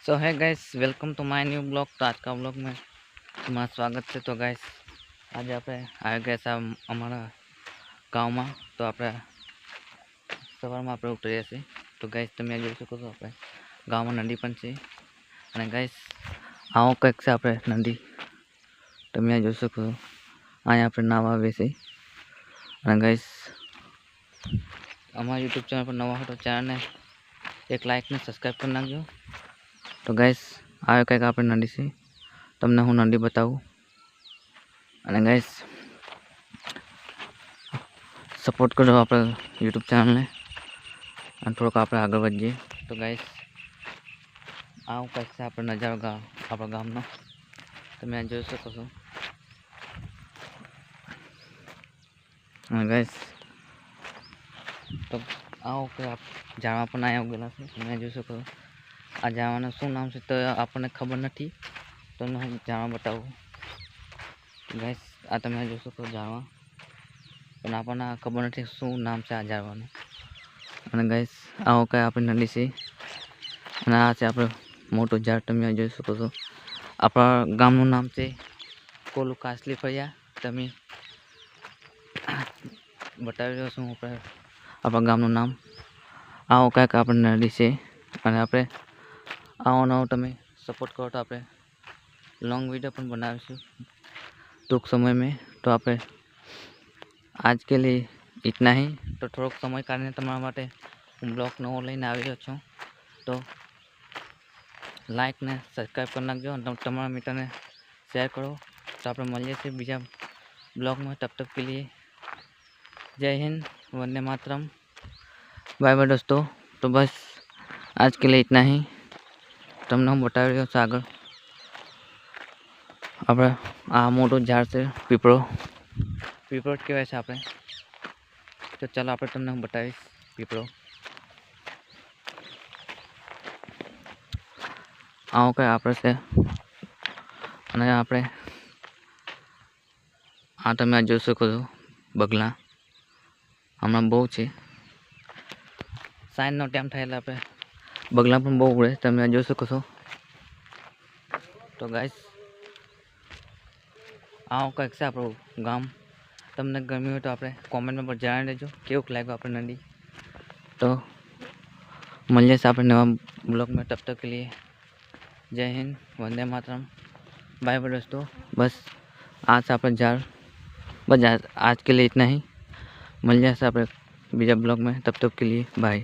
सो है guys, welcome to my new blog. तो आज का ब्लॉग में तुम्हारा स्वागत है। तो गाइस आज आप आए गए અમારા ગામમાં। તો આપણે સવારમાં આપણે ઉતર્યા છે। તો ગાઈસ તમે જોઈ શકો છો આપણે ગામમાં નદી પણ છે। અને ગાઈસ આવો કંઈક છે આપણે નદી, તમે જોઈ શકો છો। અહીંયા આપણે નાવા આવે છે। અને ગાઈસ અમારા યુટ્યુબ ચેનલ પર નવા હો તો ચેનલને એક લાઈક ને સબસ્ક્રાઈબ કરી નાખજો। તો ગાઈસ આ કંઈક આપણે નદી છે, તમને હું નદી બતાવું। અને ગાઈસ સપોર્ટ કરો આપણે યુટ્યુબ ચેનલને અને થોડોક આપણે આગળ વધીએ। તો ગાઈસ આવું કંઈક છે આપણે નજારો આપણા ગામનો, તમે આ જોઈ શકો છો। અને ગાઈસ તો આવો કે જાણવા પણ અહીંયા ઉગેલા છે, તમે જોઈ શકો છો। આ જાણવાનું શું નામ છે તો આપણને ખબર નથી, તમને હું જાણવા બતાવું। ગાઈસ આ તમે જોઈ શકો જાણવા, પણ આપણને ખબર નથી શું નામ છે આ જાણવાનું। અને ગાઈસ આવો કંઈ આપણી નદી છે। અને આ છે આપણે મોટું ઝાડ, તમે જોઈ શકો છો। આપણા ગામનું નામ છે કોલું કાસલી ફળિયા। તમે બતાવી રહ્યો છું આપણે આપણા ગામનું નામ। આવો કંઈક આપણી નદી છે। અને આપણે આવો નવો તમે सपोर्ट करो तो आप लॉन्ग वीडियो पर बनावीशु टूंक समय में। तो आप आज के लिए इतना ही। तो थोड़ोक समय काढ़ीने तमारा माटे हूँ ब्लॉग नवो लईने आवी रह्यो छुं। तो लाइक ने सब्सक्राइब कर नाखजो और तमारा मित्रने शेयर करो। तो आप मळीए छीए बीजा ब्लॉग में, तब तक के लिए जय हिंद, वंदे मातरम, बाय बाय दोस्तों। तो बस आज के लिए इतना ही। તમને હું બતાવી રહ્યો છું આગળ આપણે આ મોટું ઝાડ છે પીપળો જ કહેવાય છે આપણે। તો ચાલો આપણે તમને હું બતાવીશ પીપળો। આવો કંઈ આપણે છે। અને આપણે આ તમે આ જોઈ શકો છો બગલા, હમણાં બહુ છે, સાંજનો ટાઈમ થાય એટલે આપણે બગલા પણ બહુ ઉડે, તમે જોઈ શકો છો। તો ગાઈસ આવો કંઈક છે આપણું ગામ। તમને ગમ્યું હોય તો આપણે કોમેન્ટમાં પર જણાવી દેજો કેવું લાગ્યું આપણે નદી। તો મળીએ છીએ આપણે નવા ब्लॉग में, तब तक के लिए जय हिंद, वंदे मातरम, बाय बाय दोस्तों। बस आज आप झाड़ बस आज के लिए इतना ही। मिल जाए आप बीजा ब्लॉग में, तब तक के लिए बाय।